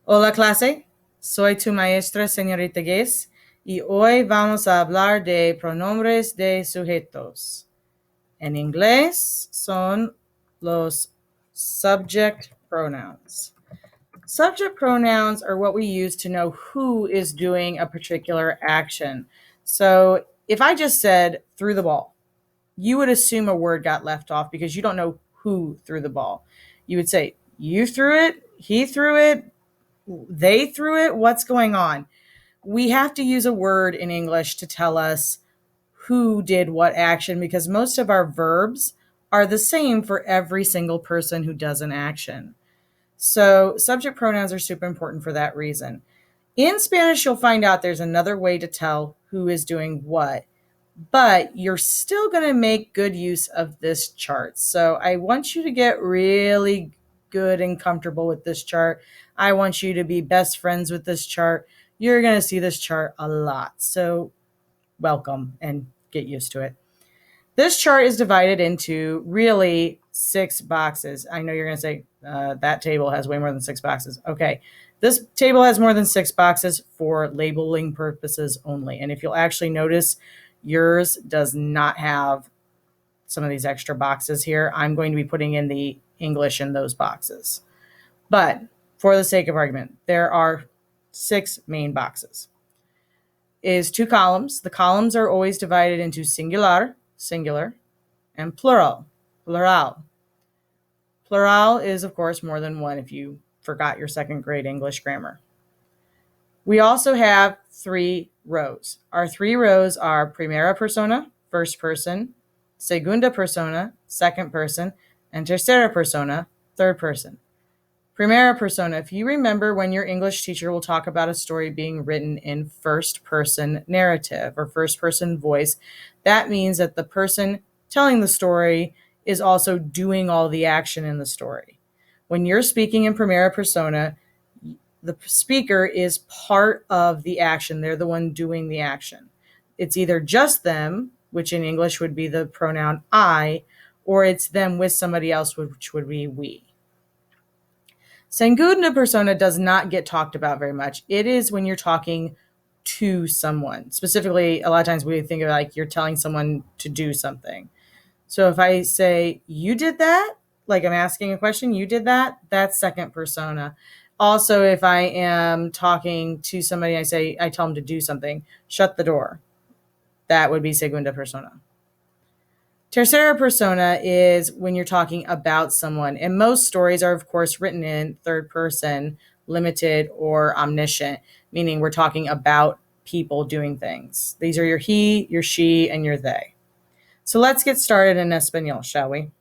Hola clase, soy tu maestra señorita Guess y hoy vamos a hablar de pronombres de sujetos. En inglés son los subject pronouns. Subject pronouns are what we use to know who is doing a particular action. So if I just said threw the ball, you would assume a word got left off because you don't know who threw the ball. You would say, you threw it, he threw it, they threw it. What's going on? We have to use a word in English to tell us who did what action because most of our verbs are the same for every single person who does an action. So, subject pronouns are super important for that reason. In Spanish, you'll find out there's another way to tell who is doing what, but you're still going to make good use of this chart. So I want you to get really good and comfortable with this chart. I want you to be best friends with this chart. You're going to see this chart a lot. So welcome and get used to it. This chart is divided into really 6 boxes. I know you're going to say that table has way more than 6 boxes. Okay. This table has more than 6 boxes for labeling purposes only. And if you'll actually notice, yours does not have some of these extra boxes here. I'm going to be putting in the English in those boxes. But for the sake of argument, there are 6 main boxes. Is 2 columns. The columns are always divided into singular, singular, and plural, plural. Plural is, of course, more than one if you forgot your second grade English grammar. We also have 3 rows. Our 3 rows are primera persona, first person, segunda persona, second person, and tercera persona, third person. Primera persona, if you remember when your English teacher will talk about a story being written in first person narrative or first person voice, that means that the person telling the story is also doing all the action in the story. When you're speaking in primera persona, the speaker is part of the action. They're the one doing the action. It's either just them, which in English would be the pronoun I, or it's them with somebody else, which would be we. Segunda persona does not get talked about very much. It is when you're talking to someone. Specifically, a lot of times we think of like you're telling someone to do something. So if I say, you did that, like I'm asking a question, you did that, that's second persona. Also, if I am talking to somebody, I tell them to do something, shut the door. That would be segunda persona. Tercera persona is when you're talking about someone. And most stories are, of course, written in third person, limited, or omniscient, meaning we're talking about people doing things. These are your he, your she, and your they. So let's get started in Espanol, shall we?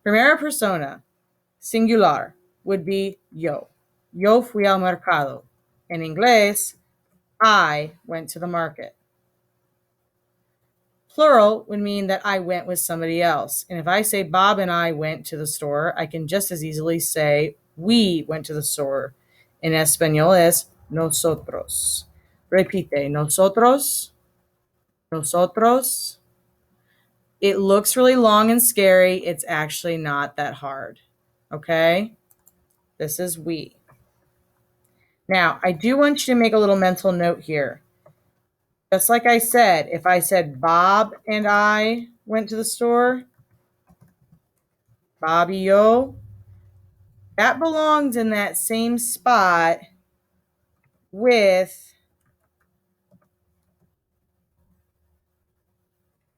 Primera persona, singular, would be yo. Yo fui al mercado. In inglés, I went to the market. Plural would mean that I went with somebody else. And if I say Bob and I went to the store, I can just as easily say we went to the store. In Espanol es nosotros. Repite, nosotros, nosotros. It looks really long and scary. It's actually not that hard. Okay? This is we. Now, I do want you to make a little mental note here. Just like I said, if I said Bob and I went to the store, Bobby yo, that belongs in that same spot with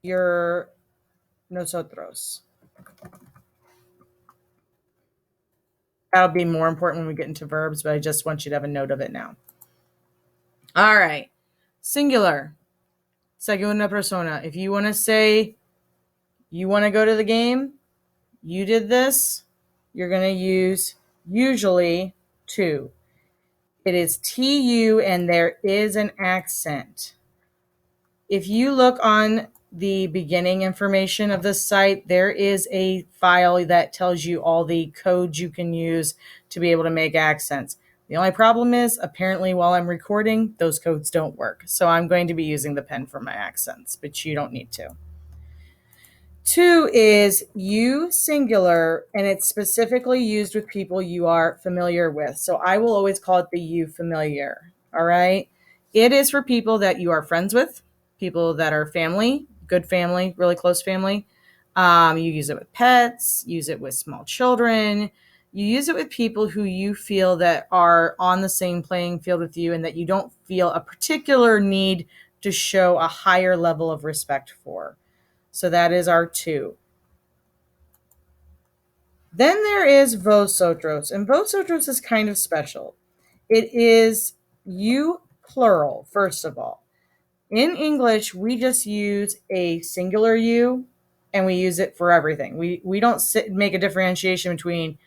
your nosotros. That'll be more important when we get into verbs, but I just want you to have a note of it now. All right. Singular. Segunda persona. If you want to say you want to go to the game, you did this, you're going to use usually to. It is TU and there is an accent. If you look on the beginning information of this site, there is a file that tells you all the codes you can use to be able to make accents. The only problem is, apparently, while I'm recording, those codes don't work. So I'm going to be using the pen for my accents, but you don't need to. 2 is you singular, and it's specifically used with people you are familiar with. So I will always call it the you familiar. All right. It is for people that you are friends with, people that are family, good family, really close family. You use it with pets, use it with small children. You use it with people who you feel that are on the same playing field with you and that you don't feel a particular need to show a higher level of respect for. So that is our 2. Then there is vosotros, and vosotros is kind of special. It is you plural, first of all. In English, we just use a singular you, and we use it for everything. We don't make a differentiation between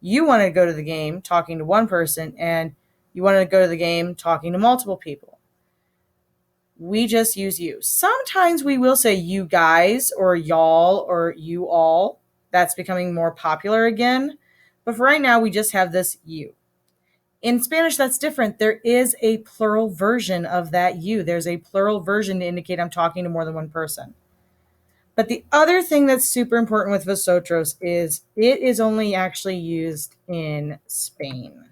you want to go to the game talking to one person and you want to go to the game talking to multiple people. We just use you. Sometimes we will say you guys or y'all or you all. That's becoming more popular again. But for right now, we just have this you. In Spanish, that's different. There is a plural version of that you. There's a plural version to indicate I'm talking to more than one person. But the other thing that's super important with vosotros is it is only actually used in Spain.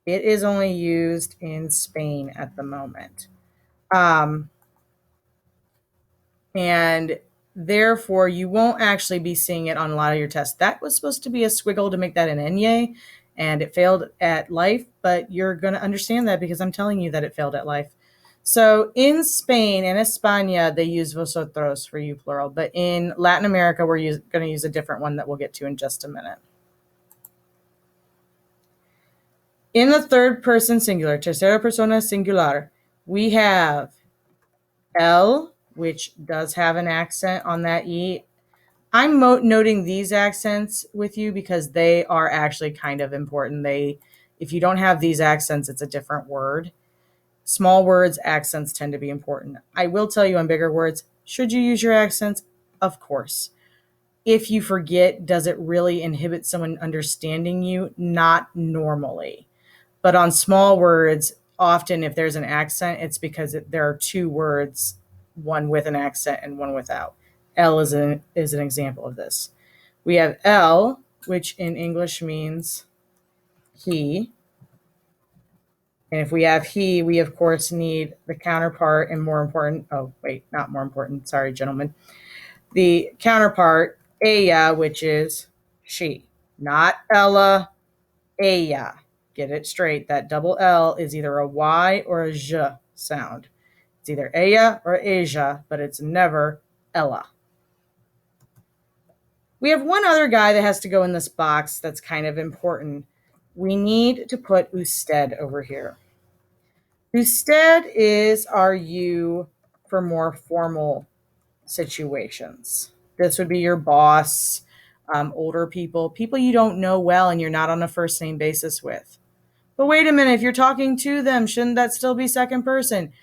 It is only used in Spain at the moment. And therefore you won't actually be seeing it on a lot of your tests. That was supposed to be a squiggle to make that an enye, and it failed at life, but you're going to understand that because I'm telling you that it failed at life. So in Spain and España, they use vosotros for you plural, but in Latin America, we're going to use a different one that we'll get to in just a minute. In the third person singular, tercera persona singular, we have el, which does have an accent on that E. I'm noting these accents with you because they are actually kind of important. If you don't have these accents, it's a different word. Small words, accents tend to be important. I will tell you on bigger words, should you use your accents? Of course. If you forget, does it really inhibit someone understanding you? Not normally. But on small words, often if there's an accent, it's because there are 2 words, one with an accent and one without. El is an example of this. We have el, which in English means he. And if we have he, we of course need the counterpart and more important. Oh, wait, not more important. Sorry, gentlemen. The counterpart, ella, which is she. Not Ella, ella. Get it straight. That double L is either a Y or a J sound. It's either ella or Asia, but it's never Ella. We have one other guy that has to go in this box that's kind of important. We need to put usted over here. Usted is our you for more formal situations. This would be your boss, older people, people you don't know well and you're not on a first name basis with. But wait a minute, if you're talking to them, shouldn't that still be second person?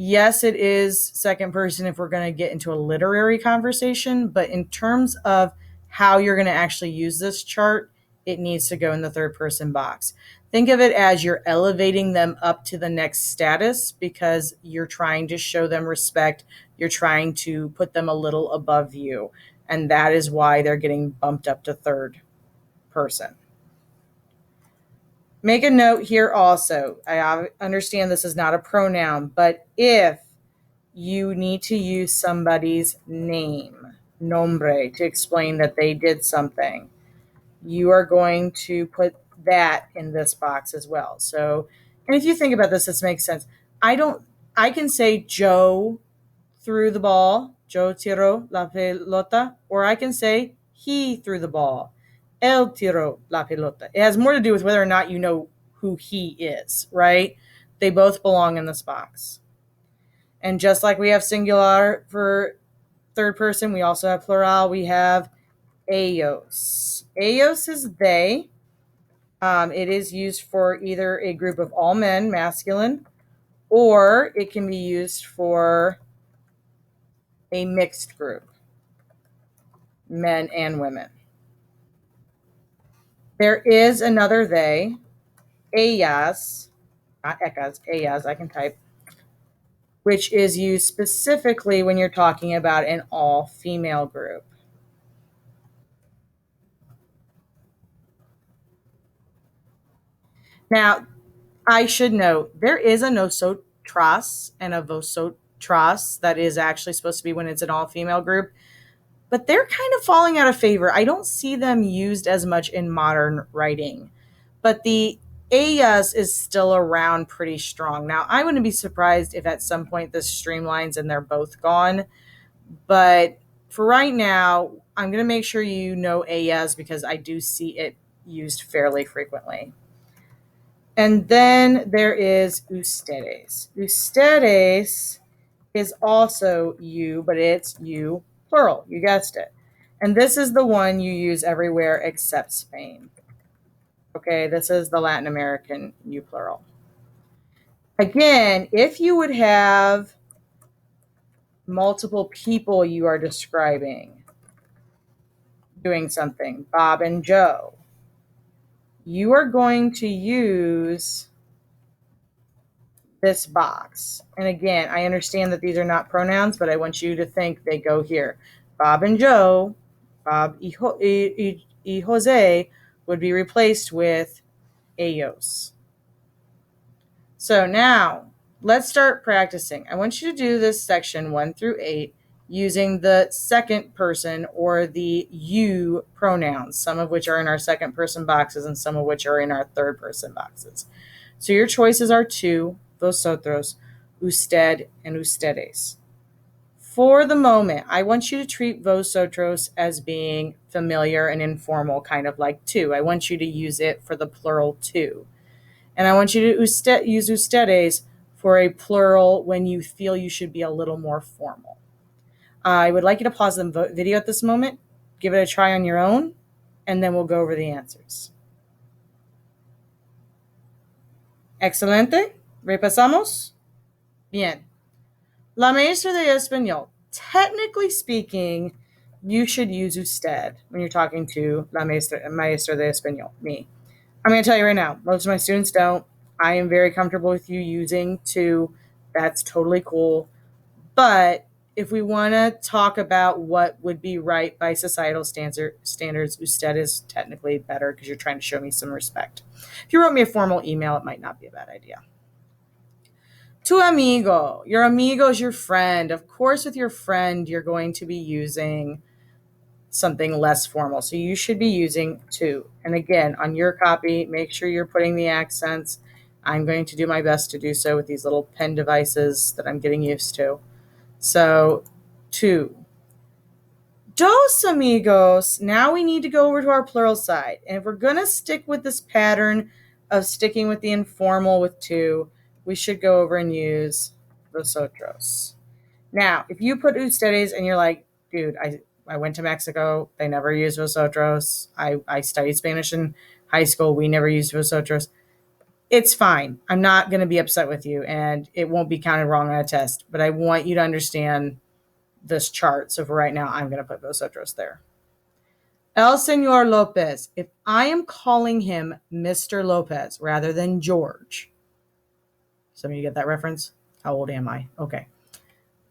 Yes, it is second person if we're going to get into a literary conversation, but in terms of how you're going to actually use this chart, it needs to go in the third person box. Think of it as you're elevating them up to the next status because you're trying to show them respect. You're trying to put them a little above you. And that is why they're getting bumped up to third person. Make a note here also. I understand this is not a pronoun, but if you need to use somebody's name, nombre, to explain that they did something, you are going to put that in this box as well. So, and if you think about this makes sense. I can say Joe threw the ball, Joe tiró la pelota, or I can say he threw the ball, él tiró la pelota. It has more to do with whether or not you know who he is, right? They both belong in this box. And just like we have singular for third person, we also have plural. We have ellos. Ellos is they. It is used for either a group of all men, masculine, or it can be used for a mixed group, men and women. There is another they, ellas, not ellas, ellas, I can type, which is used specifically when you're talking about an all-female group. Now, I should note there is a nosotras and a vosotras that is actually supposed to be when it's an all-female group, but they're kind of falling out of favor. I don't see them used as much in modern writing, but the ellas is still around pretty strong. Now, I wouldn't be surprised if at some point this streamlines and they're both gone, but for right now, I'm going to make sure you know ellas because I do see it used fairly frequently. And then there is ustedes. Ustedes is also you, but it's you plural. You guessed it. And this is the one you use everywhere except Spain. Okay, this is the Latin American you plural. Again, if you would have multiple people you are describing doing something, Bob and Joe, you are going to use this box. And again, I understand that these are not pronouns, but I want you to think they go here. Bob and Joe, Bob y Jose would be replaced with ellos. So now let's start practicing. I want you to do this section 1 through 8 using the second person or the you pronouns, some of which are in our second person boxes and some of which are in our third person boxes. So your choices are tú, vosotros, usted, and ustedes. For the moment, I want you to treat vosotros as being familiar and informal, kind of like tú. I want you to use it for the plural tú. And I want you to use ustedes for a plural when you feel you should be a little more formal. I would like you to pause the video at this moment, give it a try on your own, and then we'll go over the answers. Excelente. Repasamos. Bien. La maestra de español. Technically speaking, you should use usted when you're talking to la maestra de español, me. I'm going to tell you right now, most of my students don't. I am very comfortable with you using tú. That's totally cool. But if we want to talk about what would be right by societal standards, usted is technically better because you're trying to show me some respect. If you wrote me a formal email, it might not be a bad idea. Tu amigo. Your amigo is your friend. Of course, with your friend, you're going to be using something less formal. So you should be using tú. And again, on your copy, make sure you're putting the accents. I'm going to do my best to do so with these little pen devices that I'm getting used to. So, tú. Dos amigos. Now we need to go over to our plural side. And if we're going to stick with this pattern of sticking with the informal with tú, we should go over and use vosotros. Now, if you put ustedes and you're like, dude, I went to Mexico. They never used vosotros. I studied Spanish in high school. We never used vosotros. It's fine. I'm not going to be upset with you, and it won't be counted wrong on a test. But I want you to understand this chart. So for right now, I'm going to put vosotros there. El Señor Lopez. If I am calling him Mr. Lopez rather than George. Some of you get that reference? How old am I? Okay.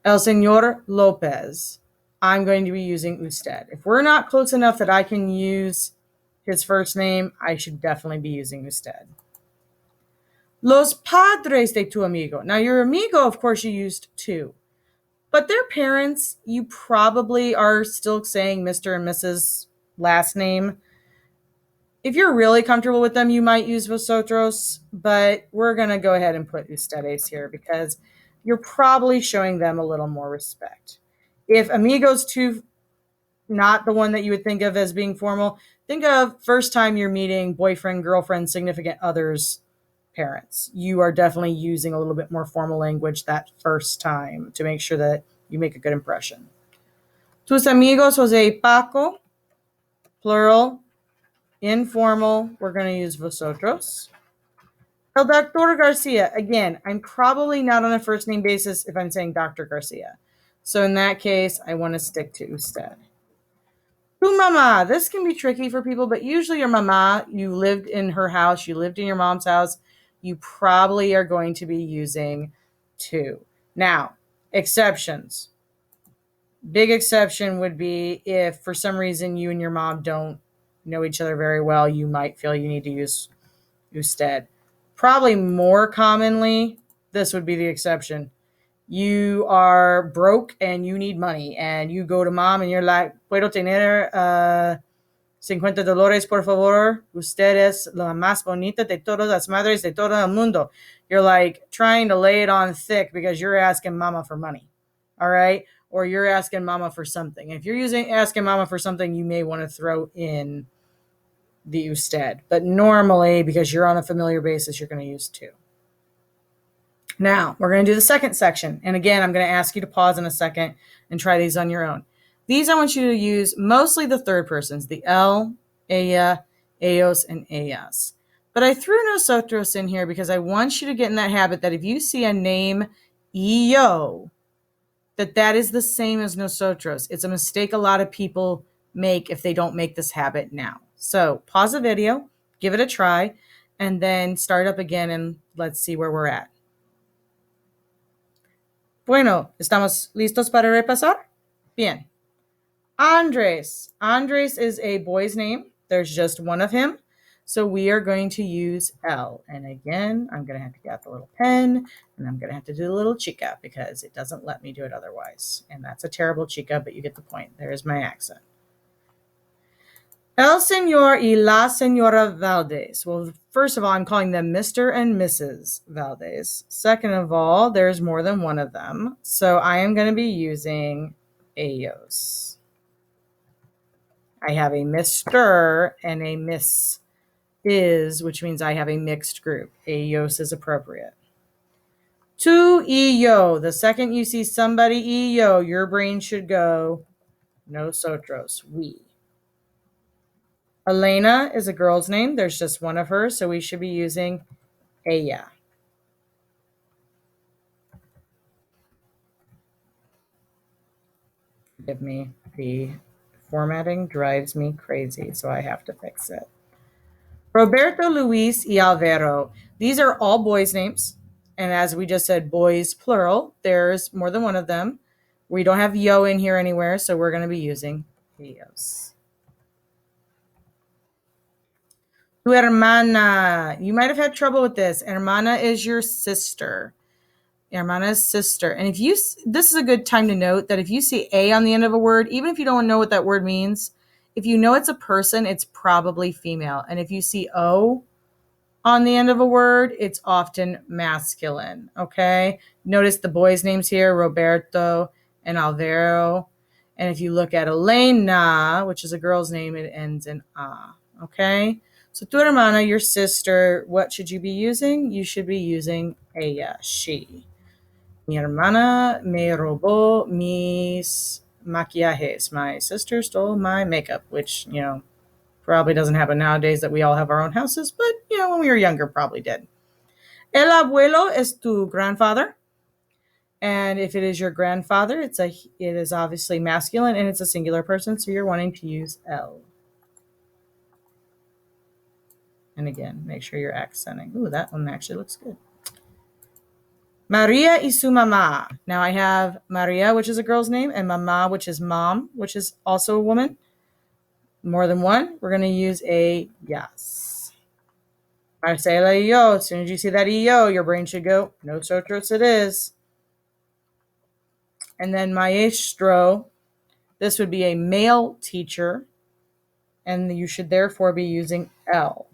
El Señor Lopez. I'm going to be using usted. If we're not close enough that I can use his first name, I should definitely be using usted. Los padres de tu amigo. Now, your amigo, of course, you used tú. But their parents, you probably are still saying Mr. and Mrs. last name. If you're really comfortable with them, you might use vosotros, but we're going to go ahead and put ustedes here because you're probably showing them a little more respect. If amigo's too not the one that you would think of as being formal, think of first time you're meeting boyfriend, girlfriend, significant others, parents. You are definitely using a little bit more formal language that first time to make sure that you make a good impression. Tus amigos, Jose y Paco, plural, informal, we're going to use vosotros. El Dr. Garcia, again, I'm probably not on a first name basis if I'm saying Dr. Garcia. So in that case, I want to stick to usted. Tu mama, this can be tricky for people, but usually your mama, you lived in her house, you lived in your mom's house, you probably are going to be using tú. Now, exceptions. Big exception would be if for some reason you and your mom don't know each other very well, you might feel you need to use usted. Probably more commonly, this would be the exception. You are broke and you need money, and you go to mom and you're like, puedo tener 50 dólares, por favor. Usted es la más bonita de todas las madres de todo el mundo. You're like trying to lay it on thick because you're asking mama for money. All right. Or you're asking mama for something. If you're asking mama for something, you may want to throw in the usted. But normally, because you're on a familiar basis, you're going to use to. Now, we're going to do the second section. And again, I'm going to ask you to pause in a second and try these on your own. These I want you to use mostly the third persons, the él, ella, ellos, and ellas. But I threw nosotros in here because I want you to get in that habit that if you see a name yo, that is the same as nosotros. It's a mistake a lot of people make if they don't make this habit now. So pause the video, give it a try, and then start up again and let's see where we're at. Bueno, ¿estamos listos para repasar? Bien. Andres. Andres is a boy's name. There's just one of him. So we are going to use él. And again, I'm going to have to get out the little pen, and I'm going to have to do the little chica because it doesn't let me do it otherwise. And that's a terrible chica, but you get the point. There's my accent. El señor y la señora Valdez. Well, first of all, I'm calling them Mr. and Mrs. Valdez. Second of all, there's more than one of them. So I am going to be using ellos. I have a Mr. and a Miss is, which means I have a mixed group. Ellos is appropriate. Tú y yo. The second you see somebody y yo, your brain should go nosotros, we. Elena is a girl's name. There's just one of her, so we should be using ella. Forgive me. The formatting drives me crazy, so I have to fix it. Roberto, Luis, y Alvaro. These are all boys' names. And as we just said, boys plural. There's more than one of them. We don't have yo in here anywhere, so we're going to be using ellos. Tu hermana. You might have had trouble with this. Hermana is your sister. Hermana's sister. And if you, this is a good time to note that if you see a on the end of a word, even if you don't know what that word means, if you know it's a person, it's probably female. And if you see o on the end of a word, it's often masculine. Okay. Notice the boys' names here, Roberto and Alvaro. And if you look at Elena, which is a girl's name, it ends in a. Okay. So tu hermana, your sister, what should you be using? You should be using ella, she. Mi hermana me robó mis maquillajes. My sister stole my makeup, which, you know, probably doesn't happen nowadays that we all have our own houses, but, you know, when we were younger, probably did. El abuelo es tu grandfather. And if it is your grandfather, it is obviously masculine and it's a singular person, so you're wanting to use el. And again, make sure you're accenting. Ooh, that one actually looks good. Maria y su mamá. Now I have Maria, which is a girl's name, and mamá, which is mom, which is also a woman. More than one, we're going to use a yes. Marcela y yo. As soon as you see that yo, your brain should go, nosotros it is. And then maestro, this would be a male teacher, and you should therefore be using él.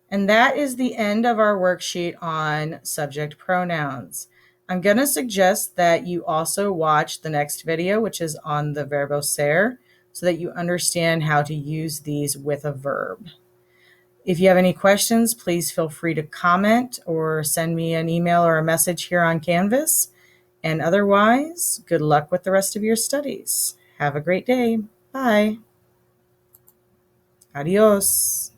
And that is the end of our worksheet on subject pronouns. I'm going to suggest that you also watch the next video, which is on the verbo ser, so that you understand how to use these with a verb. If you have any questions, please feel free to comment or send me an email or a message here on Canvas. And otherwise, good luck with the rest of your studies. Have a great day. Bye. Adios.